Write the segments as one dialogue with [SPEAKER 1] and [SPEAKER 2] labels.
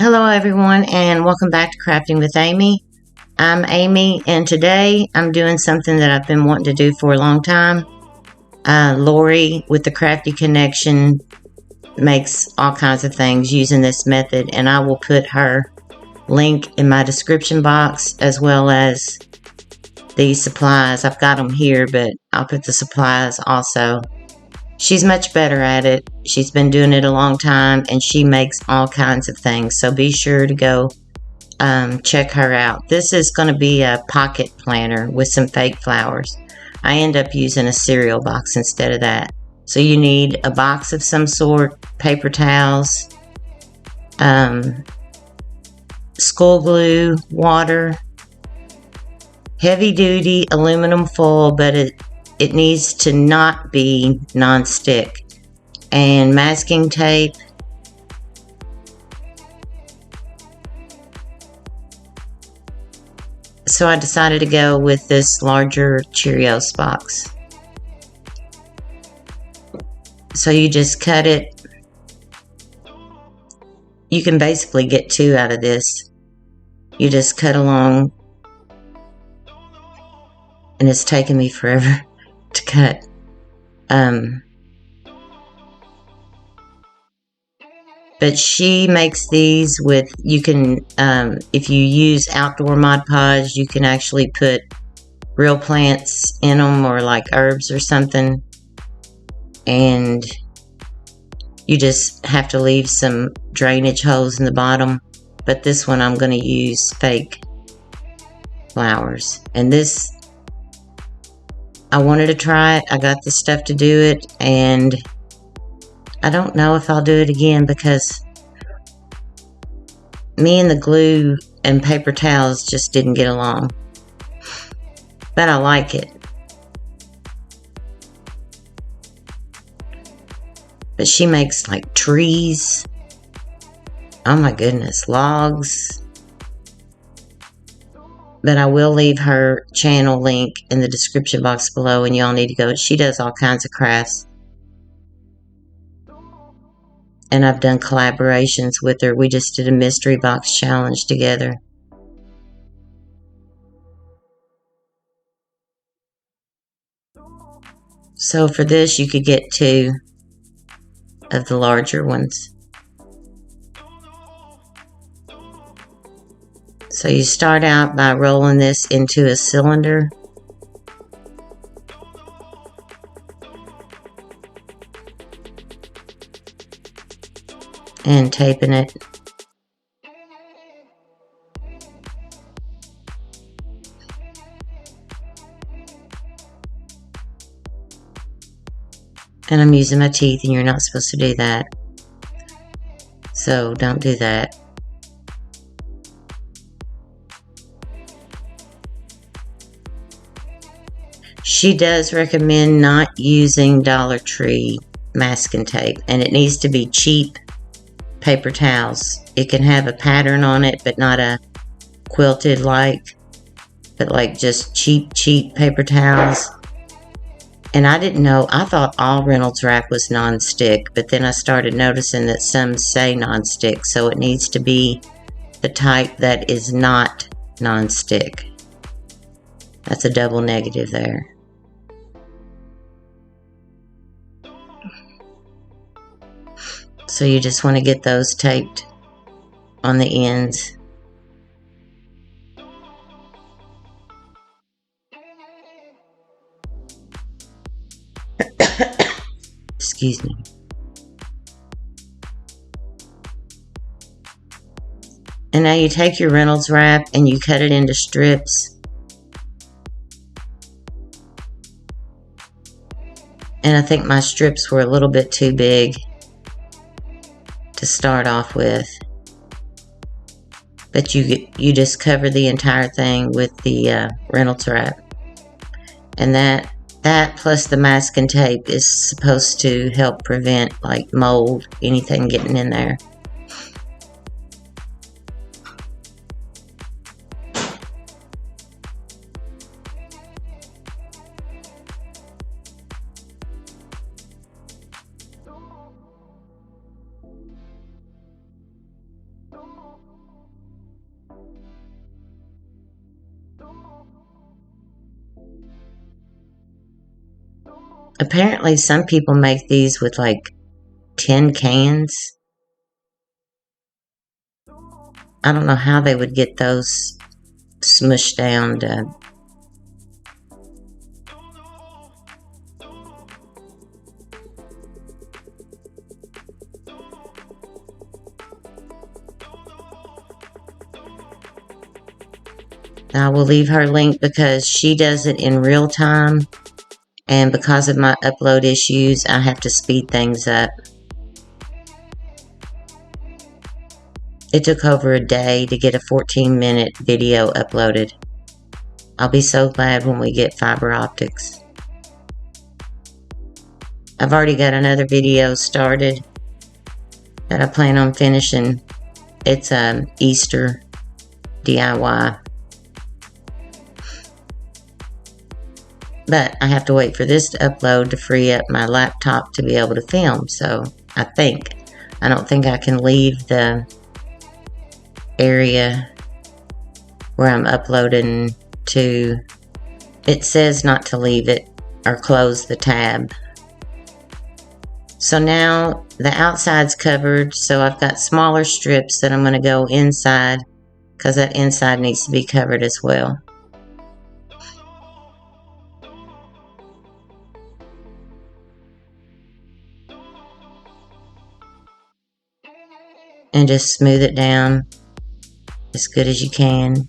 [SPEAKER 1] Hello everyone and welcome back to Crafting with Amy. I'm Amy and today I'm doing something that I've been wanting to do for a long time. Lori with the Crafty Connection makes all kinds of things using this method, and I will put her link in my description box as well as the supplies. I've got them here, but I'll put the supplies also. She's much better at it. She's been doing it a long time and she makes all kinds of things. So be sure to go check her out. This is going to be a pocket planner with some fake flowers. I end up using a cereal box instead of that. So you need a box of some sort, paper towels, school glue, water, heavy duty aluminum foil, but it needs to not be non-stick, and masking tape, so I decided to go with this larger Cheerios box. So you just cut it. You can basically get two out of this. You just cut along, and it's taken me forever to cut. But she makes these with, you can, if you use outdoor Mod Podge, you can actually put real plants in them or like herbs or something. And you just have to leave some drainage holes in the bottom. But this one I'm going to use fake flowers. And this, I wanted to try it. I got the stuff to do it, and I don't know if I'll do it again because me and the glue and paper towels just didn't get along. But I like it. But she makes like trees. Oh my goodness, logs. But I will leave her channel link in the description box below, and y'all need to go. She does all kinds of crafts. And I've done collaborations with her. We just did a mystery box challenge together. So for this, you could get two of the larger ones. So you start out by rolling this into a cylinder. And taping it. And I'm using my teeth, and you're not supposed to do that. So don't do that. She does recommend not using Dollar Tree masking tape, and it needs to be cheap paper towels. It can have a pattern on it, but not a quilted like, but like just cheap paper towels. And I didn't know, I thought all Reynolds wrap was non-stick, but then I started noticing that some say non-stick, so it needs to be the type that is not non-stick. That's a double negative there. So you just want to get those taped on the ends. Excuse me. And now you take your Reynolds wrap and you cut it into strips. And I think my strips were a little bit too big to start off with. But you just cover the entire thing with the Reynolds wrap. And that plus the masking tape is supposed to help prevent like mold, anything getting in there. Apparently some people make these with like tin cans. I don't know how they would get those smushed down to... I will leave her link because she does it in real time, and because of my upload issues, I have to speed things up. It took over a day to get a 14-minute video uploaded. I'll be so glad when we get fiber optics. I've already got another video started that I plan on finishing. It's Easter DIY. But I have to wait for this to upload to free up my laptop to be able to film. So I don't think I can leave the area where I'm uploading to. It says not to leave it or close the tab. So now the outside's covered, so I've got smaller strips that I'm going to go inside because that inside needs to be covered as well. And just smooth it down as good as you can.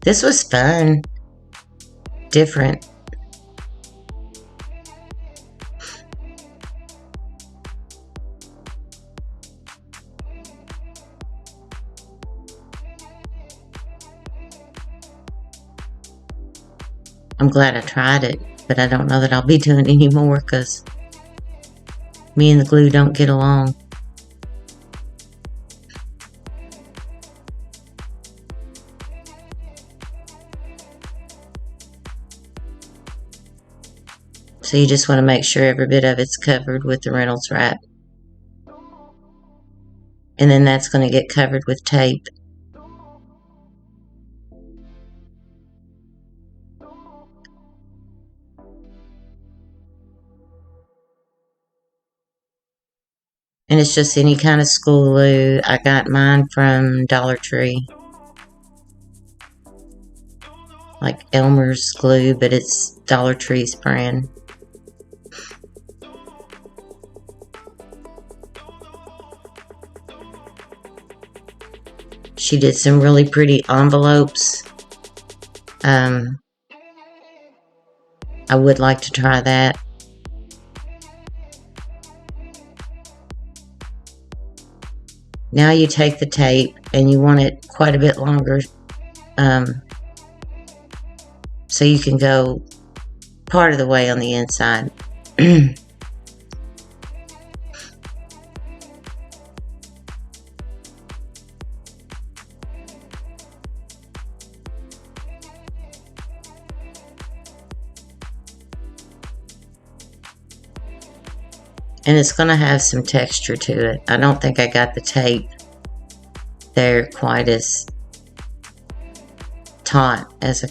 [SPEAKER 1] This was fun, different. I'm glad I tried it, but I don't know that I'll be doing it anymore because me and the glue don't get along. So you just want to make sure every bit of it's covered with the Reynolds wrap. And then that's going to get covered with tape. And it's just any kind of school glue. I got mine from Dollar Tree. Like Elmer's glue, but it's Dollar Tree's brand. She did some really pretty envelopes. I would like to try that. Now you take the tape and you want it quite a bit longer, so you can go part of the way on the inside. And it's going to have some texture to it. I don't think I got the tape there quite as taut as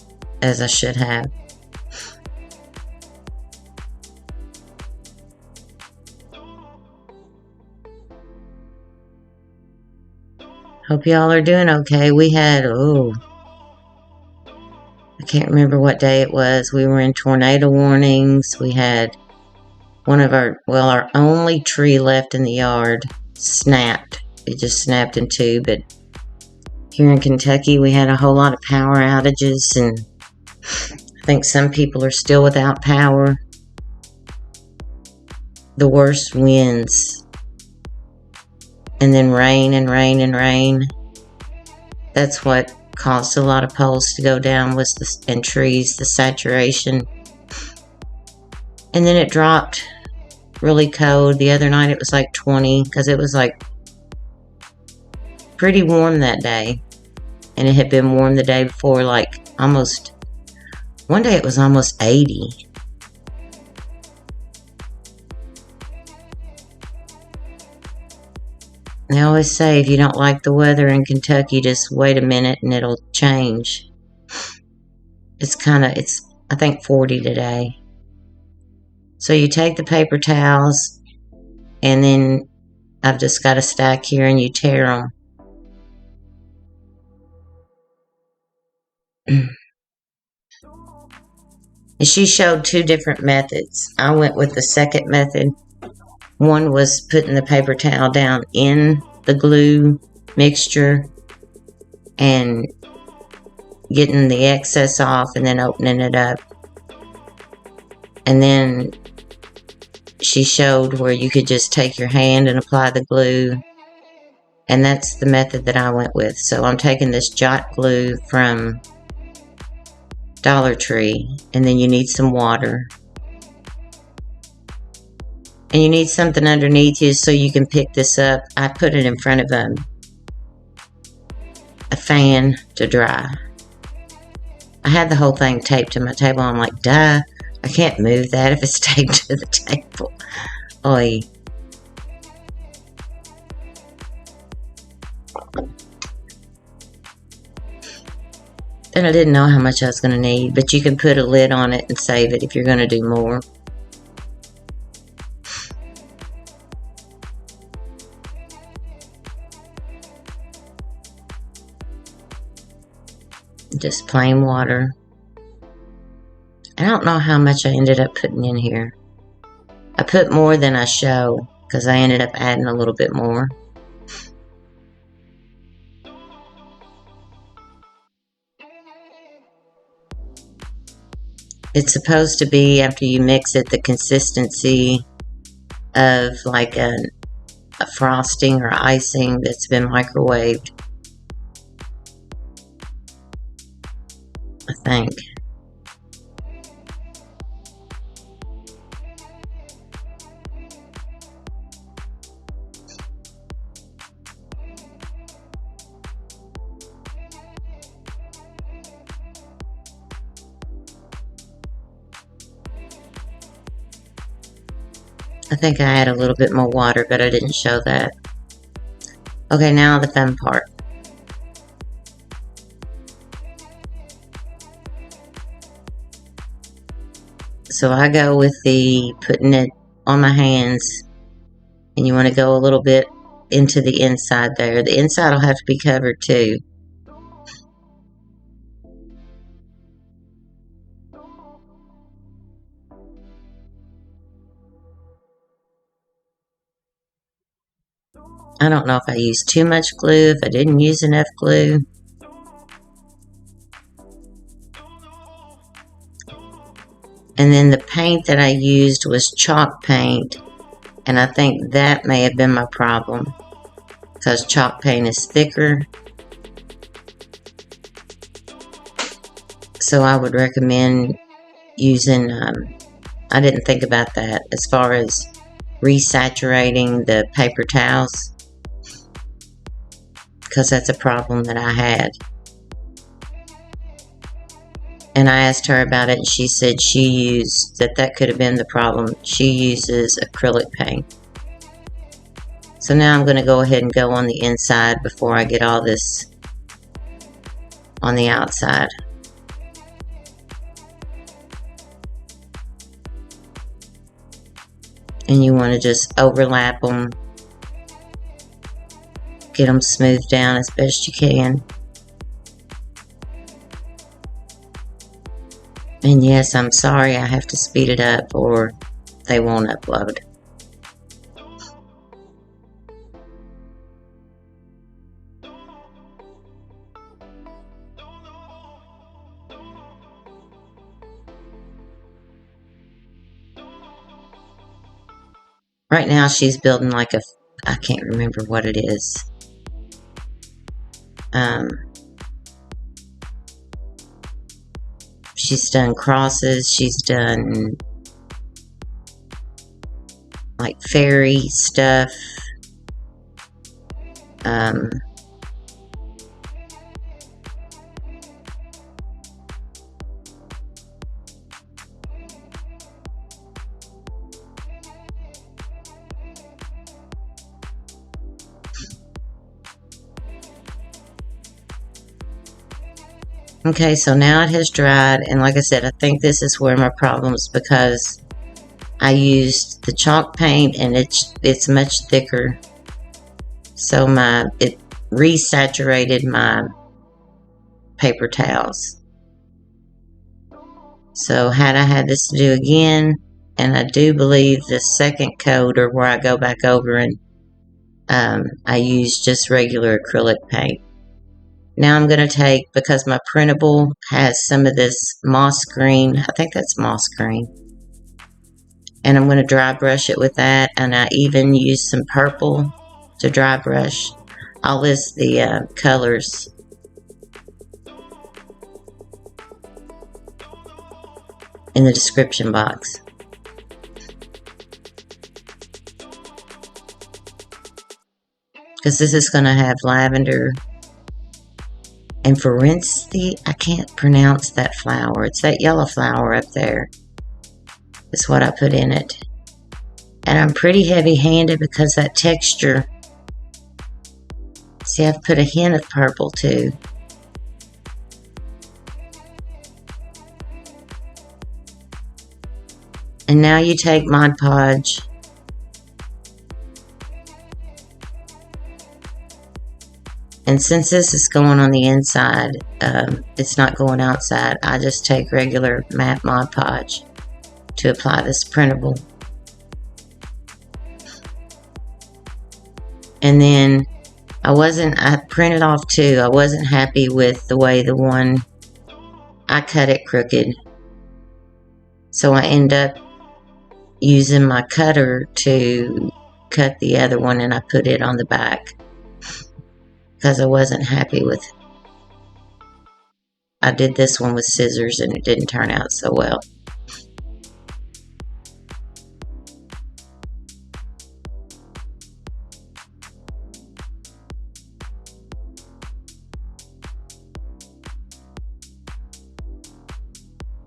[SPEAKER 1] I should have. Hope y'all are doing okay. We had, I can't remember what day it was. We were in tornado warnings. We had one of our only tree left in the yard snapped. It just snapped in two, but here in Kentucky we had a whole lot of power outages, and I think some people are still without power. The worst winds, and then rain and rain and rain. That's what caused a lot of poles to go down, and trees, the saturation. And then it dropped really cold. The other night it was like 20 because it was like pretty warm that day. And it had been warm the day before, like one day it was almost 80. They always say if you don't like the weather in Kentucky, just wait a minute and it'll change. It's I think 40 today. So you take the paper towels, and then I've just got a stack here, and you tear them. And she showed two different methods. I went with the second method. One was putting the paper towel down in the glue mixture and getting the excess off and then opening it up. And then she showed where you could just take your hand and apply the glue. And that's the method that I went with. So I'm taking this Jot glue from Dollar Tree, and then you need some water. And you need something underneath you so you can pick this up. I put it in front of a fan to dry. I had the whole thing taped to my table. I'm like, duh, I can't move that if it's taped to the table. Oy. And I didn't know how much I was going to need, but you can put a lid on it and save it if you're going to do more. Just plain water. I don't know how much I ended up putting in here. I put more than I show because I ended up adding a little bit more. It's supposed to be, after you mix it, the consistency of like a frosting or icing that's been microwaved, I think. I think I had a little bit more water, but I didn't show that. Okay, now the fun part. So I go with the putting it on my hands, and you want to go a little bit into the inside there. The inside will have to be covered too. I don't know if I used too much glue, if I didn't use enough glue. And then the paint that I used was chalk paint, and I think that may have been my problem because chalk paint is thicker. So I would recommend using, I didn't think about that as far as resaturating the paper towels, because that's a problem that I had. And I asked her about it, and she said that could have been the problem. She uses acrylic paint. So now I'm going to go ahead and go on the inside before I get all this on the outside. And you want to just overlap them. Get them smoothed down as best you can. And yes, I'm sorry I have to speed it up or they won't upload. Right now she's building like I can't remember what it is. She's done crosses, she's done like fairy stuff. Okay, so now it has dried, and like I said, I think this is where my problem's, because I used the chalk paint and it's much thicker, so it resaturated my paper towels. So had I had this to do again, and I do believe the second coat, or where I go back over and I use just regular acrylic paint. Now I'm going to take, because my printable has some of this moss green, I think that's moss green, and I'm going to dry brush it with that, and I even use some purple to dry brush. I'll list the colors in the description box. Because this is going to have lavender and Ferency. I can't pronounce that flower. It's that yellow flower up there. That's what I put in it. And I'm pretty heavy-handed because that texture. See, I've put a hint of purple too. And now you take Mod Podge and since this is going on the inside, it's not going outside, I just take regular matte Mod Podge to apply this printable. And then I printed off two. I wasn't happy with the way the one, I cut it crooked. So I end up using my cutter to cut the other one, and I put it on the back because I wasn't happy with it. I did this one with scissors and it didn't turn out so well.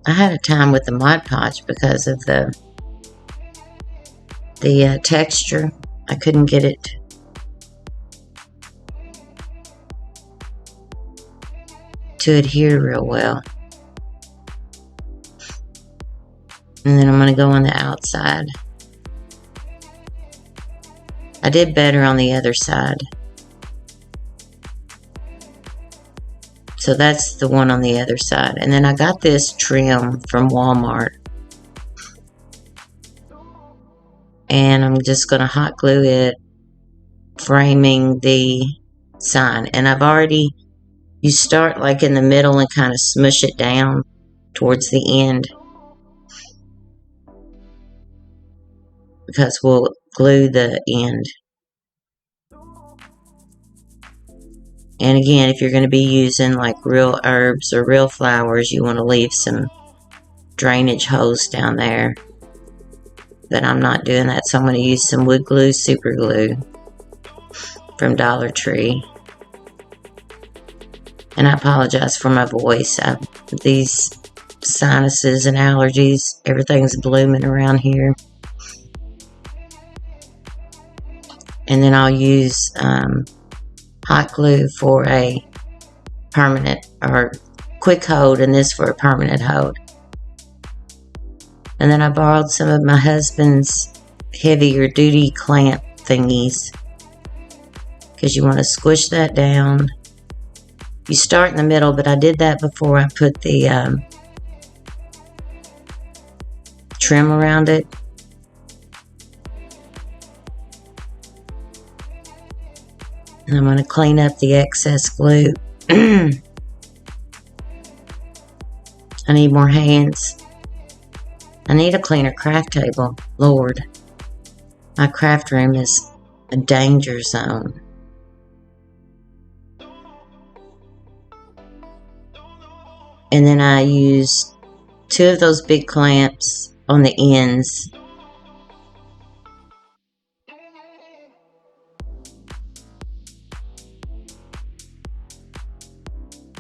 [SPEAKER 1] I had a time with the Mod Podge because of the texture. I couldn't get it to adhere real well. And then I'm going to go on the outside. I did better on the other side. So that's the one on the other side. And then I got this trim from Walmart. And I'm just going to hot glue it, framing the sign. And I've already, you start like in the middle and kind of smush it down towards the end, because we'll glue the end. And again, if you're going to be using like real herbs or real flowers, you want to leave some drainage holes down there. But I'm not doing that, so I'm going to use some wood glue, super glue from Dollar Tree. And I apologize for my voice. These sinuses and allergies, everything's blooming around here. And then I'll use hot glue for a permanent or quick hold, and this for a permanent hold. And then I borrowed some of my husband's heavier duty clamp thingies, because you want to squish that down. You start in the middle, but I did that before I put the trim around it. And I'm going to clean up the excess glue. I need more hands. I need a cleaner craft table. Lord, my craft room is a danger zone. And then I use 2 of those big clamps on the ends.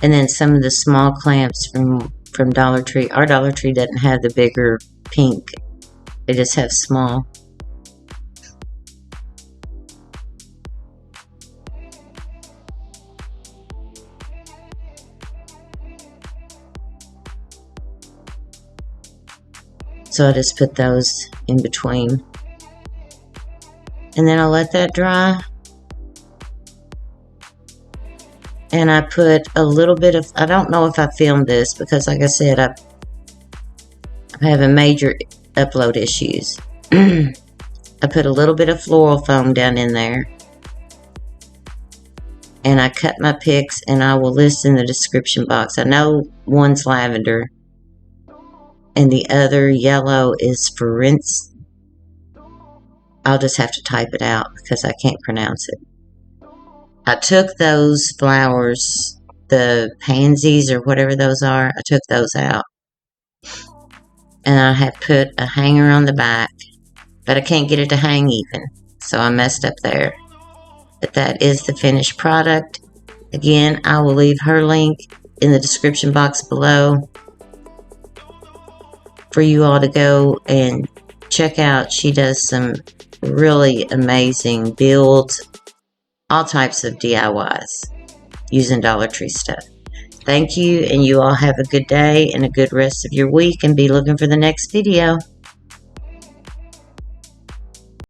[SPEAKER 1] And then some of the small clamps from Dollar Tree. Our Dollar Tree doesn't have the bigger pink. They just have small. So I just put those in between. And then I'll let that dry. And I put a little bit of, I don't know if I filmed this because like I said, I'm having major upload issues. I put a little bit of floral foam down in there. And I cut my picks, and I will list in the description box. I know one's lavender and the other yellow is for rinse. I'll just have to type it out because I can't pronounce it. I took those flowers, the pansies or whatever those are, I took those out. And I have put a hanger on the back, but I can't get it to hang even, so I messed up there. But that is the finished product. Again, I will leave her link in the description box below for you all to go and check out. She does some really amazing builds, all types of DIYs using Dollar Tree stuff. Thank you, and you all have a good day and a good rest of your week, and be looking for the next video.